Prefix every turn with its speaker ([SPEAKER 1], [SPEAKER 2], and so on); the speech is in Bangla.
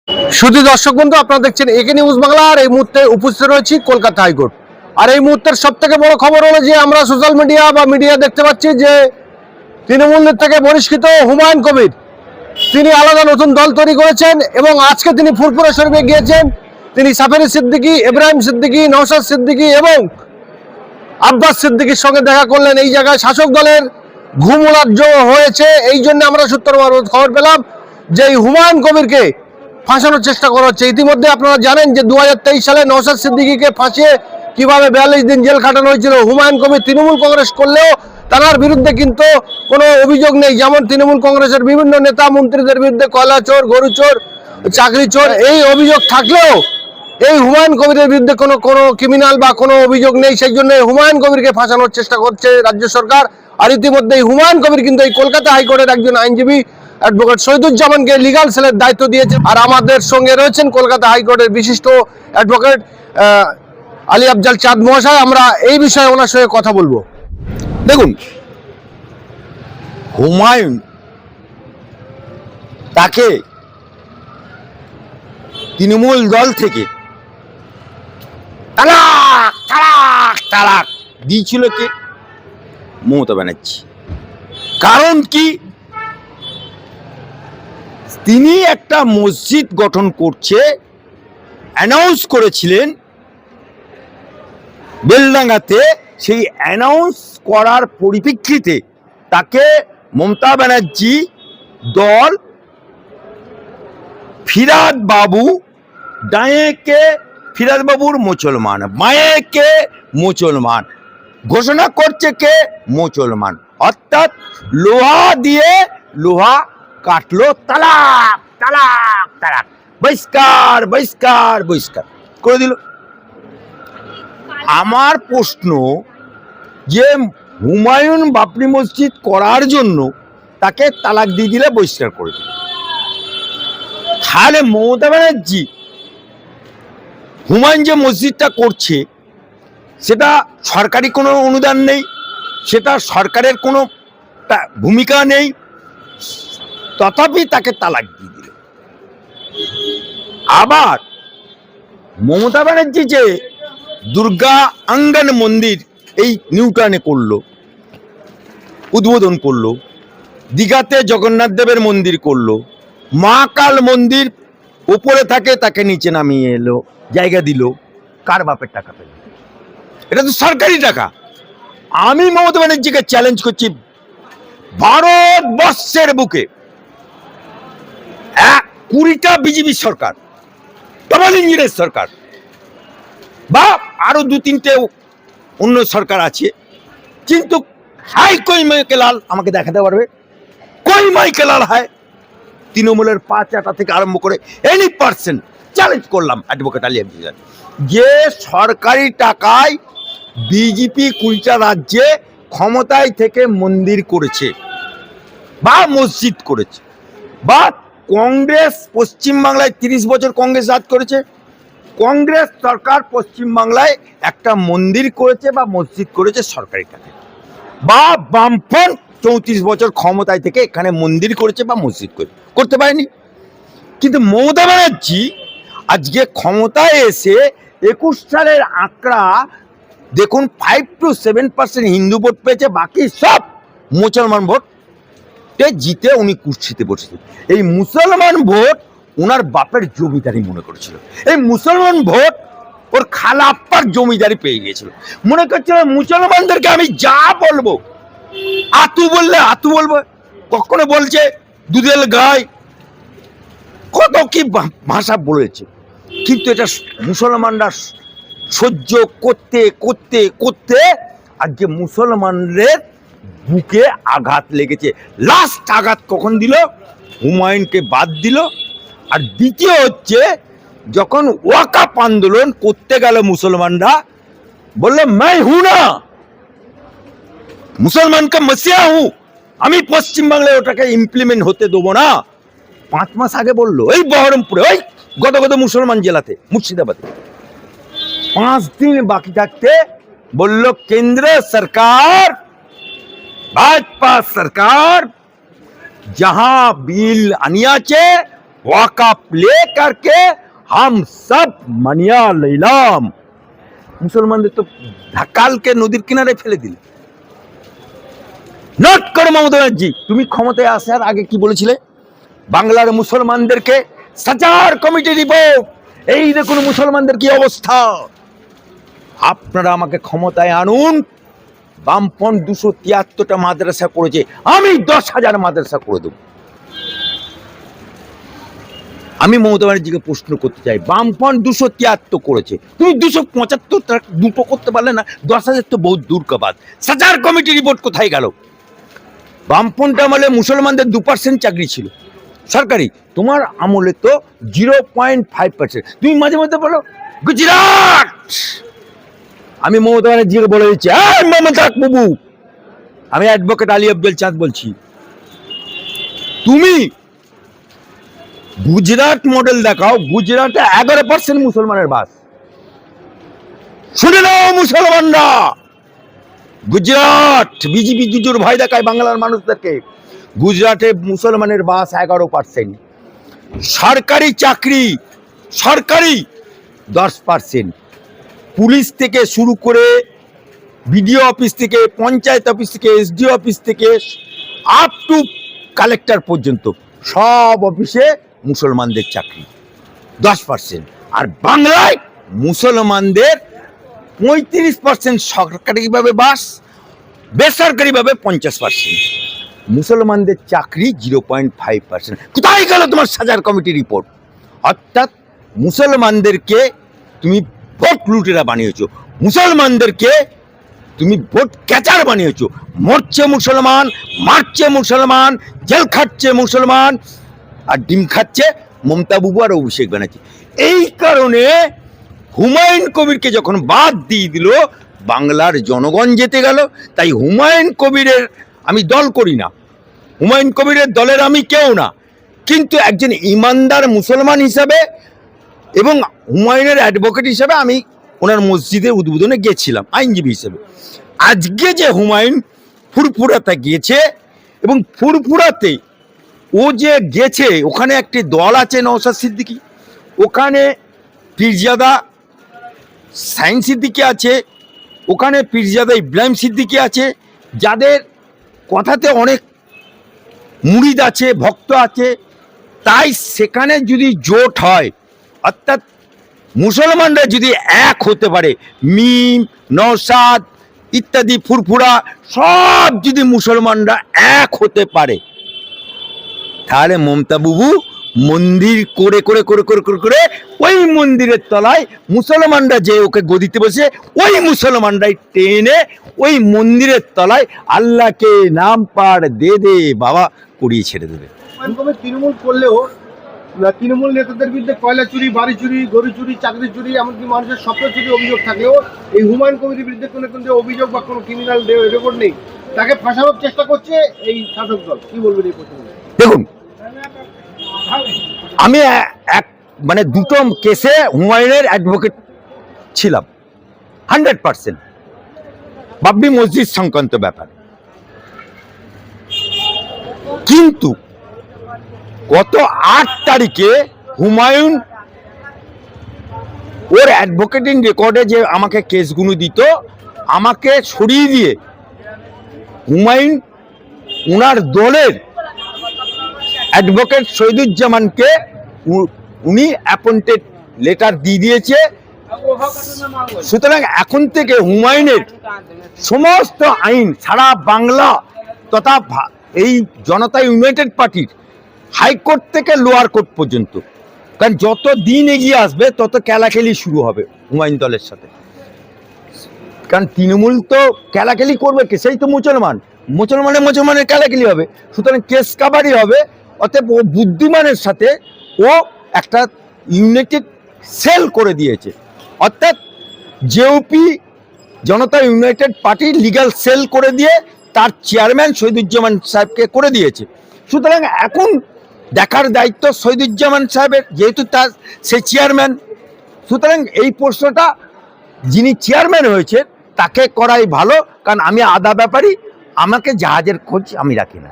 [SPEAKER 1] শুধু দর্শক বন্ধু, আপনারা দেখছেন একে নিউজ বাংলা। আর এই মুহূর্তে উপস্থিত রয়েছি কলকাতা হাইকোর্ট। আর এই মুহূর্তের সব থেকে বড় খবর হলো যে আমরা সোশ্যাল মিডিয়া বা মিডিয়া দেখতে পাচ্ছি যে তৃণমূলের থেকে বহিষ্কৃত হুমায়ুন কবির তিনি আলাদা নতুন দল তৈরি করেছেন এবং আজকে তিনি ফুরফুরা শরীফে গিয়েছেন। তিনি সাফেরি সিদ্দিকী, ইব্রাহিম সিদ্দিকী, নওশাদ সিদ্দিকী এবং আব্বাস সিদ্দিকীর সঙ্গে দেখা করলেন। এই জায়গায় শাসক দলের ঘুম উড়াজ্য হয়েছে। এই জন্য আমরা সূত্র মারফত খবর পেলাম যে এই হুমায়ুন কবিরকে ফাঁসানোর চেষ্টা করা হচ্ছে। ইতিমধ্যে আপনারা জানেন যে 2023 সালে নওশাদ সিদ্দিকীকে ফাঁসিয়ে কিভাবে 42 দিন জেল খাটানো হয়েছিল। হুমায়ুন কবির তৃণমূল কংগ্রেস করলেও তার বিরুদ্ধে কিন্তু কোনো অভিযোগ নেই। যেমন তৃণমূল কংগ্রেসের বিভিন্ন নেতা মন্ত্রীদের বিরুদ্ধে কয়লা চোর, গরু চোর, চাকরি চোর এই অভিযোগ থাকলেও এই হুমায়ুন কবিরের বিরুদ্ধে কোনো ক্রিমিনাল বা কোনো অভিযোগ নেই। সেই জন্য হুমায়ুন কবিরকে ফাঁসানোর চেষ্টা করছে রাজ্য সরকার। আর ইতিমধ্যে হুমায়ুন কবির কিন্তু এই কলকাতা হাইকোর্টের একজন আইনজীবী অ্যাডভোকেট শহীদুজ্জামানকে লিগাল সেলের দায়িত্ব দিয়েছে। আর আমাদের সঙ্গে রয়েছেন কলকাতা হাইকোর্টের বিশিষ্ট অ্যাডভোকেট আলী আফজাল চাঁদ মহাশয়। আমরা এই বিষয়ে ওনার সঙ্গে কথা বলবো।
[SPEAKER 2] দেখুন, হুমায়ুন তাকে তৃণমূল দল থেকে তালাক তালাক তালাক দিয়েছিল কে? মমতা ব্যানার্জি। কারণ কি? তিনি একটা মসজিদ গঠন করছে অ্যানাউন্স করেছিলেন বেলডাঙ্গাতে। সেই অ্যানাউন্স করার পরিপ্রেক্ষিতে তাকে মমতা ব্যানার্জি দল ফিরাদ বাবু, ডায়েকে ফিরাদ বাবুর মুসলমান, বাঁয়েকে মুসলমান ঘোষণা করছে কে? মুসলমান। অর্থাৎ লোহা দিয়ে লোহা কাটলো, তালাক তালাক তালাক, বহিষ্কার বহিষ্কার বহিষ্কার করে দিল। আমার প্রশ্ন যে হুমায়ুন বাবরি মসজিদ করার জন্য তাকে তালাক দিয়ে দিলে, বহিষ্কার করে দিল, তাহলে মমতা ব্যানার্জি হুমায়ুন যে মসজিদটা করছে সেটা সরকারি কোনো অনুদান নেই, সেটা সরকারের কোনো ভূমিকা নেই, তথাপি তাকে তালাক দিয়ে দিল। আবার মমতা ব্যানার্জি যে দুর্গা আঙ্গন মন্দির এই নিউটাউনে করলো, উদ্বোধন করলো, দীঘাতে জগন্নাথ দেবের মন্দির করলো, মা কাল মন্দির উপরে থাকে তাকে নিচে নামিয়ে এলো, জায়গা দিল, কার বাপের টাকা পেল? এটা তো সরকারি টাকা। আমি মমতা ব্যানার্জিকে চ্যালেঞ্জ করছি, ভারতবর্ষের বুকে 20টা বিজেপি সরকার, ডবল ইঞ্জিনের সরকার, বা আরো 2-3টে অন্য সরকার আছে, কিন্তু হাই কই মাইকে লাল আমাকে দেখাতে পারবে? কই মাইকে লাল হয়? তৃণমূলের 5 আটা থেকে আরম্ভ করে এনি পার্সেন্ট চ্যালেঞ্জ করলাম অ্যাডভোকেট আলী আফজাল, যে সরকারি টাকায় বিজেপি 20টা রাজ্যে ক্ষমতায় থেকে মন্দির করেছে বা মসজিদ করেছে, বা কংগ্রেস পশ্চিমবাংলায় 30 বছর কংগ্রেস রাজ করেছে, কংগ্রেস সরকার পশ্চিমবাংলায় একটা মন্দির করেছে বা মসজিদ করেছে সরকারি টাকায়, বা বামফ্রন্ট 34 বছর ক্ষমতায় থেকে এখানে মন্দির করেছে বা মসজিদ করতে পারেনি। কিন্তু মমতা ব্যানার্জি আজকে ক্ষমতায় এসে 21 সালের আঁকড়া দেখুন, 5 to 7% হিন্দু ভোট পেয়েছে, বাকি সব মুসলমান ভোটে জিতে উনি কুর্সিতে বসেছেন। এই মুসলমান ভোট ওনার বাপের জমিদারি মনে করেছিল, এই মুসলমান ভোট ওর খালা আপ্পার জমিদারি পেয়ে গিয়েছিল। মনে করছিল মুসলমানদেরকে আমি যা বলবো, আতু বললে আতু বলবো, কখনো বলছে দুধের গায়, কত কি ভাষা বলেছে, কিন্তু এটা মুসলমানরা সহ্য করতে করতে করতে আজকে মুসলমানদের বুকে আঘাত লেগেছে। লাস্ট আঘাত কখন দিল? হুমায়ুনকে বাদ দিল। আর দ্বিতীয় হচ্ছে, যখন ওয়াকাফ আন্দোলন করতে গেল মুসলমানরা বললো मैं हूं ना, মুসলমান কা মসিহা হুঁ, আমি পশ্চিমবাংলায় ওটাকে ইমপ্লিমেন্ট হতে দেবো না। 5 মাস আগে বললো ওই বহরমপুরে, ওই গদগদ মুসলমান জেলাতে, মুর্শিদাবাদে, 5 दिन বাকি থাকতে বলল কেন্দ্র সরকার, ভাজপা সরকার যাহা বিল আনিয়াছে ওয়াকাপ লে করকে हम सब মানিয়া লইলাম। মুসলমানদের তো ঢাকালকে নদীর কিনারে ফেলে দিলে। নোট করো মমতা ব্যানার্জি, তুমি ক্ষমতায় আসার আগে কি বলেছিলে? বাংলার মুসলমানদেরকে সাচার কমিটি রিপোর্ট, এই দেখুন মুসলমানদের কি অবস্থা। আপনারা আমাকে ক্ষমতায় আনুন, বামপন 273টা মাদ্রাসা করেছে, আমি 10,000 মাদ্রাসা করে দেব। আমি মমতা ব্যানার্জিকে প্রশ্ন করতে চাই, বামপন 273 করেছে, তুমি 275 দুটো করতে পারলে না? 10,000 তো বহুত দূর কা বাত। সাচার কমিটি রিপোর্ট কোথায় গেল? বামপন্থা আমলে মুসলমানদের 2% চাকরি ছিল সরকারি, তোমার আমলে তো 0.5%। তুমি মাঝে মধ্যে বলো গুজরাট। আমি মমতা ব্যানার্জিকে বলে দিচ্ছি, মমতা বাবু, আমি অ্যাডভোকেট আলী আব্দুল চাঁদ বলছি, তুমি গুজরাট মডেল দেখাও। গুজরাটে 11% মুসলমানের বাস। শুনে নাও মুসলমানরা, গুজরাট বিজেপি জুজুর ভয় দেখায় বাংলার মানুষদেরকে। গুজরাটে মুসলমানের বাস 11%, সরকারি চাকরি সরকারি 10%, পুলিশ থেকে শুরু করে বিডিও অফিস থেকে, পঞ্চায়েত অফিস থেকে, এসডিও অফিস থেকে আপ টু কালেক্টর পর্যন্ত সব অফিসে মুসলমানদের চাকরি 10%। আর বাংলায় মুসলমানদের 35% সরকারিভাবে বাস, বেসরকারিভাবে 50%। মুসলমানদের চাকরি 0.5%। কোথায় গেল তোমার সাজার কমিটি রিপোর্ট? অর্থাৎ মুসলমানদেরকে তুমি ভোট লুটেরা বানিয়েছো, মুসলমানদেরকে তুমি ভোট ক্যাচার বানিয়েছো। মরছে মুসলমান, মারছে মুসলমান, জেল খাচ্ছে মুসলমান, আর ডিম খাচ্ছে মমতা বাবু আর অভিষেক ব্যানার্জি। এই কারণে হুমায়ুন কবিরকে যখন বাদ দিয়ে দিল, বাংলার জনগণ যেতে গেল। তাই হুমায়ুন কবিরের আমি দল করি না, হুমায়ুন কবিরের দলের আমি কেউ না, কিন্তু একজন ইমানদার মুসলমান হিসাবে এবং হুমায়ুনের অ্যাডভোকেট হিসাবে আমি ওনার মসজিদের উদ্বোধনে গেছিলাম আইনজীবী হিসেবে। আজকে যে হুমায়ুন ফুরফুরাতে গিয়েছে, এবং ফুরফুরাতে ও যে গেছে, ওখানে একটি দল আছে নওশাদ সিদ্দিকী, ওখানে পীরজাদা সাইন সিদ্দিকী আছে, ওখানে পীরজাদা ইব্রাহিম সিদ্দিকী আছে, যাদের কথাতে অনেক মুরিদ আছে, ভক্ত আছে। তাই সেখানে যদি জোট হয়, অর্থাৎ মুসলমানরা যদি এক হতে পারে, মিম, নওশাদ ইত্যাদি ফুরফুরা সব যদি মুসলমানরা এক হতে পারে, তাহলে মমতা বাবু মন্দির করে করে করে করে করে করে ওই মন্দিরের তলায় মুসলমানরা যে ওকে গদিতে বসে, ওই মুসলমানরাই টেনে ওই মন্দিরের তলায় আল্লাহকে নাম পাড় দে দে বাবা করিয়ে ছেড়ে দেবে।
[SPEAKER 1] তৃণমূল করলেও তৃণমূল নেতাদের বিরুদ্ধে কয়লা চুরি, বাড়ি চুরি, গরু চুরি, চাকরি চুরি, এমনকি মানুষের স্বপ্ন চুরি অভিযোগ থাকলেও এই হুমায়ুন কবিরের বিরুদ্ধে কোনো অভিযোগ বা কোনো ক্রিমিনাল রেকর্ড নেই। তাকে ফাঁসানোর চেষ্টা করছে এই শাসক দল। কি বলবেন এই প্রসঙ্গে?
[SPEAKER 2] দেখুন, আমি মানে দুটো কেসে হুমায়ুনের অ্যাডভোকেট ছিলাম 100%, বাবরি মসজিদ সংক্রান্ত ব্যাপার। কিন্তু গত 8 তারিখে হুমায়ুন ওর অ্যাডভোকেটিং রেকর্ডে যে আমাকে কেসগুলো দিত, আমাকে সরিয়ে দিয়ে হুমায়ুন ওনার দলের অ্যাডভোকেট শহীদুজ্জামানকে উনি অ্যাপয়েন্টেড লেটার দিয়ে দিয়েছে। সুতরাং এখন থেকে হুমায়ুনের সমস্ত আইন সারা বাংলা তথা এই জনতা ইউনাইটেড পার্টির হাইকোর্ট থেকে লোয়ার কোর্ট পর্যন্ত, কারণ যত দিন এগিয়ে আসবে তত খেলাখেলি শুরু হবে হুমায়ুন দলের সাথে। কারণ তৃণমূল তো খেলাখেলি করবে কে? সেই তো মুসলমানের খেলাখেলি হবে। সুতরাং কেস কাবারি হবে। অতএব ও বুদ্ধিমানের সাথে ও একটা ইউনাইটেড সেল করে দিয়েছে, অর্থাৎ জেওপি জনতা ইউনাইটেড পার্টি লিগ্যাল সেল করে দিয়ে তার চেয়ারম্যান শহীদুজ্জামান সাহেবকে করে দিয়েছে। সুতরাং এখন দেখার দায়িত্ব শহীদুজ্জামান সাহেবের, যেহেতু তার সে চেয়ারম্যান। সুতরাং এই প্রশ্নটা যিনি চেয়ারম্যান হয়েছে তাকে করাই ভালো, কারণ আমি আদা ব্যাপারী, আমাকে জাহাজের খোঁজ আমি রাখি না।